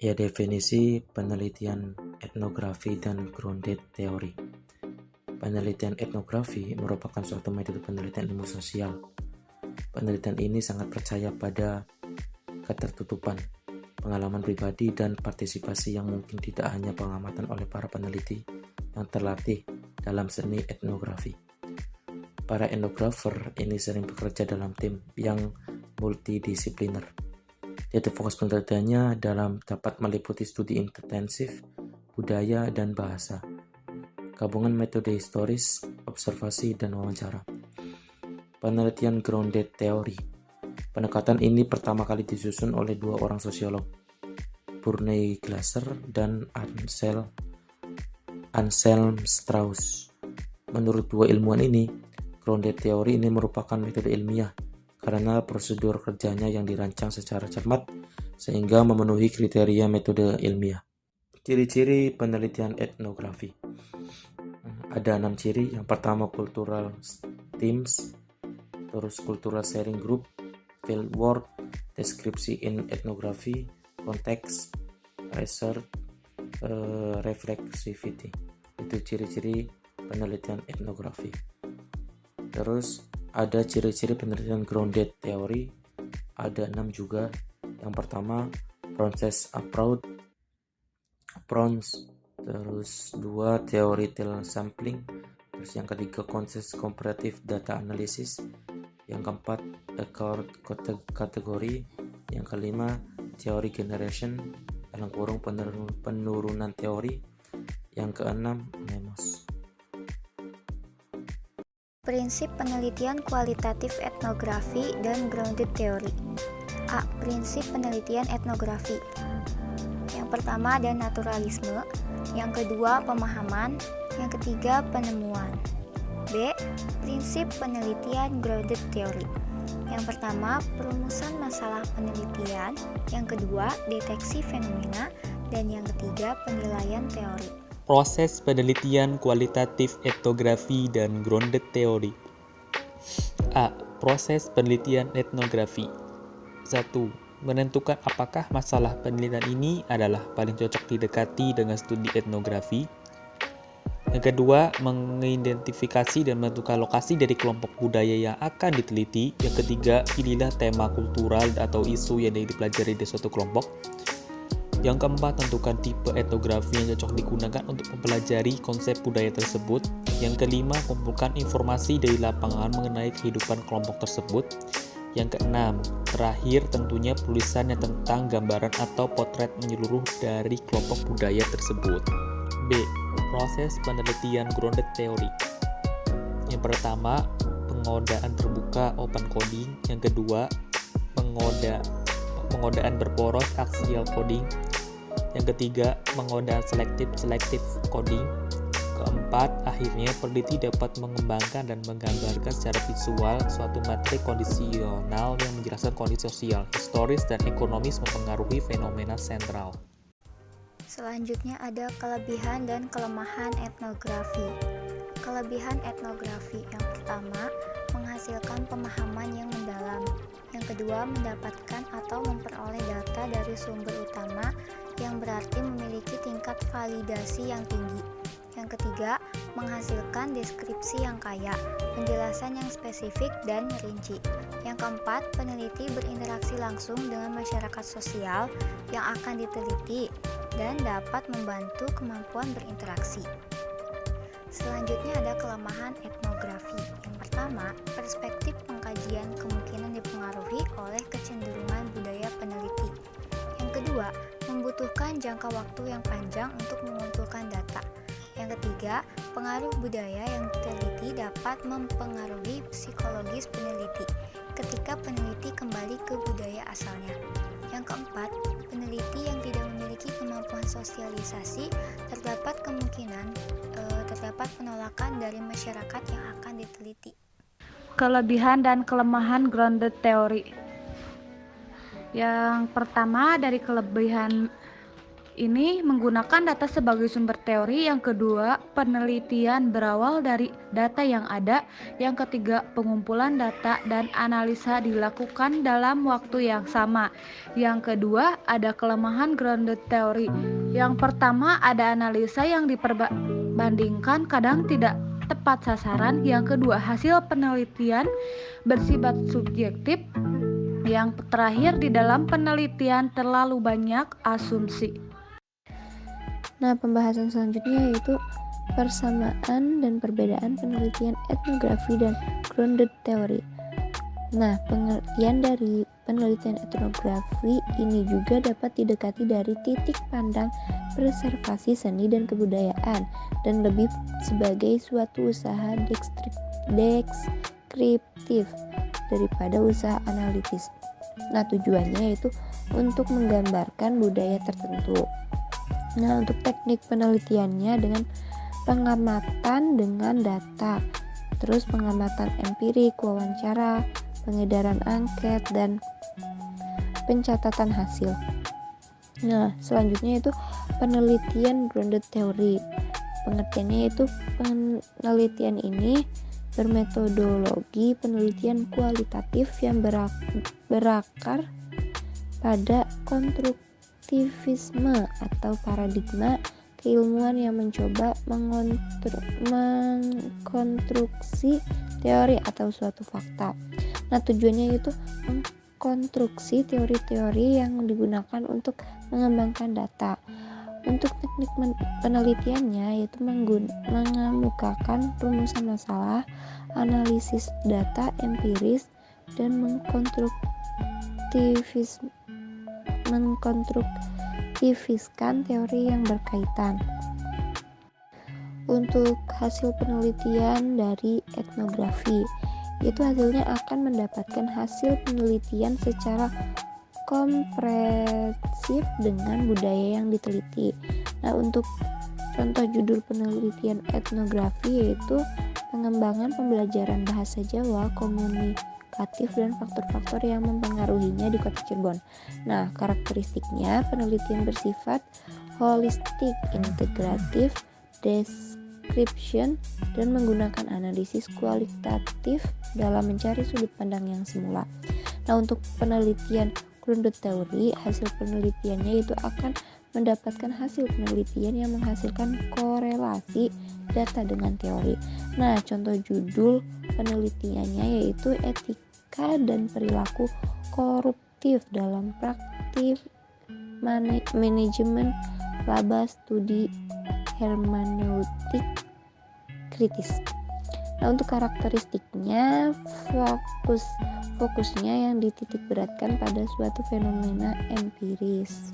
Ya, definisi penelitian etnografi dan grounded theory. Penelitian etnografi merupakan suatu metode penelitian ilmu sosial. Penelitian ini sangat percaya pada ketertutupan, pengalaman pribadi, dan partisipasi yang mungkin tidak hanya pengamatan oleh para peneliti yang terlatih dalam seni etnografi. Para etnografer ini sering bekerja dalam tim yang multidisipliner. Titik fokus penelitiannya dalam dapat meliputi studi intensif, budaya, dan bahasa, gabungan metode historis, observasi, dan wawancara. Penelitian grounded theory. Pendekatan ini pertama kali disusun oleh dua orang sosiolog, Burney Glaser dan Anselm Strauss. Menurut dua ilmuwan ini, grounded theory ini merupakan metode ilmiah karena prosedur kerjanya yang dirancang secara cermat sehingga memenuhi kriteria metode ilmiah. Ciri-ciri penelitian etnografi. Ada 6 ciri. Yang pertama, cultural themes, terus cultural sharing group, fieldwork, deskripsi in ethnography, konteks, research, reflexivity. Itu ciri-ciri penelitian etnografi. Terus ada ciri-ciri penelitian grounded theory, ada 6 juga. Yang pertama, process approach, terus 2 theoretical sampling, terus yang ketiga consensus comparative data analysis, yang keempat accord kategori, yang kelima theory generation dalam kurung penurunan teori, yang keenam memos. Prinsip penelitian kualitatif etnografi dan grounded theory. A. Prinsip penelitian etnografi. Yang pertama ada naturalisme, yang kedua pemahaman, yang ketiga penemuan. B. Prinsip penelitian grounded theory. Yang pertama perumusan masalah penelitian, yang kedua deteksi fenomena, dan yang ketiga penilaian teori. Proses penelitian kualitatif etnografi dan grounded theory. A. Proses penelitian etnografi. 1. Menentukan apakah masalah penelitian ini adalah paling cocok didekati dengan studi etnografi. Yang kedua, mengidentifikasi dan menentukan lokasi dari kelompok budaya yang akan diteliti. Yang ketiga, pilihlah tema kultural atau isu yang dipelajari di suatu kelompok. Yang keempat, tentukan tipe etnografi yang cocok digunakan untuk mempelajari konsep budaya tersebut. Yang kelima, kumpulkan informasi dari lapangan mengenai kehidupan kelompok tersebut. Yang keenam, terakhir tentunya tulisannya tentang gambaran atau potret menyeluruh dari kelompok budaya tersebut. B. Proses penelitian grounded theory. Yang pertama, pengodaan terbuka open coding. Yang kedua, pengodaan berporos axial coding. Yang ketiga, pengodaan selective coding. Keempat, akhirnya peneliti dapat mengembangkan dan menggambarkan secara visual suatu materi kondisional yang menjelaskan kondisi sosial, historis, dan ekonomis mempengaruhi fenomena sentral. Selanjutnya ada kelebihan dan kelemahan etnografi. Kelebihan etnografi yang pertama, menghasilkan pemahaman yang mendalam. Yang kedua, mendapatkan atau memperoleh data dari sumber utama yang berarti memiliki tingkat validasi yang tinggi. Yang ketiga, menghasilkan deskripsi yang kaya, penjelasan yang spesifik dan rinci. Yang keempat, peneliti berinteraksi langsung dengan masyarakat sosial yang akan diteliti dan dapat membantu kemampuan berinteraksi. Selanjutnya ada kelemahan etnografi. Yang pertama, perspektif pengkajian kemungkinan dipengaruhi oleh kecenderungan budaya peneliti. Yang kedua, membutuhkan jangka waktu yang panjang untuk mengumpulkan data. Yang ketiga, pengaruh budaya yang diteliti dapat mempengaruhi psikologis peneliti ketika peneliti kembali ke budaya asalnya. Yang keempat, peneliti yang tidak memiliki kemampuan sosialisasi terdapat kemungkinan terdapat penolakan dari masyarakat yang akan diteliti. Kelebihan dan kelemahan grounded theory. Yang pertama dari kelebihan ini menggunakan data sebagai sumber teori. Yang kedua, penelitian berawal dari data yang ada. Yang ketiga, pengumpulan data dan analisa dilakukan dalam waktu yang sama. Yang kedua, ada kelemahan grounded theory. Yang pertama, ada analisa yang diperbandingkan kadang tidak tepat sasaran. Yang kedua, hasil penelitian bersifat subjektif. Yang terakhir, di dalam penelitian terlalu banyak asumsi. Nah, pembahasan selanjutnya yaitu persamaan dan perbedaan penelitian etnografi dan grounded theory. Nah, pengertian dari penelitian etnografi ini juga dapat didekati dari titik pandang preservasi seni dan kebudayaan, dan lebih sebagai suatu usaha deskriptif daripada usaha analitis. Nah, tujuannya yaitu untuk menggambarkan budaya tertentu. Nah, untuk teknik penelitiannya dengan pengamatan dengan data, terus pengamatan empirik, wawancara, pengedaran angket, dan pencatatan hasil. Nah, selanjutnya itu penelitian grounded theory. Pengertiannya yaitu penelitian ini bermetodologi penelitian kualitatif yang berakar pada konstruktivisme atau paradigma keilmuan yang mencoba mengkonstruksi teori atau suatu fakta. Nah, tujuannya itu mengkonstruksi teori-teori yang digunakan untuk mengembangkan data. Untuk teknik penelitiannya yaitu mengemukakan rumusan masalah, analisis data empiris, dan mengkonstruktiviskan teori yang berkaitan. Untuk hasil penelitian dari etnografi, itu hasilnya akan mendapatkan hasil penelitian secara komprehensif dengan budaya yang diteliti. Nah, untuk contoh judul penelitian etnografi yaitu pengembangan pembelajaran bahasa Jawa komunikatif dan faktor-faktor yang mempengaruhinya di Kota Cirebon. Nah, karakteristiknya penelitian bersifat holistik, integratif, description, dan menggunakan analisis kualitatif dalam mencari sudut pandang yang semula. Nah, untuk penelitian grounded theory, hasil penelitiannya itu akan mendapatkan hasil penelitian yang menghasilkan korelasi data dengan teori. Nah, contoh judul penelitiannya yaitu etika dan perilaku koruptif dalam praktik manajemen laba studi hermeneutik kritis. Nah, untuk karakteristiknya fokusnya yang dititik beratkan pada suatu fenomena empiris.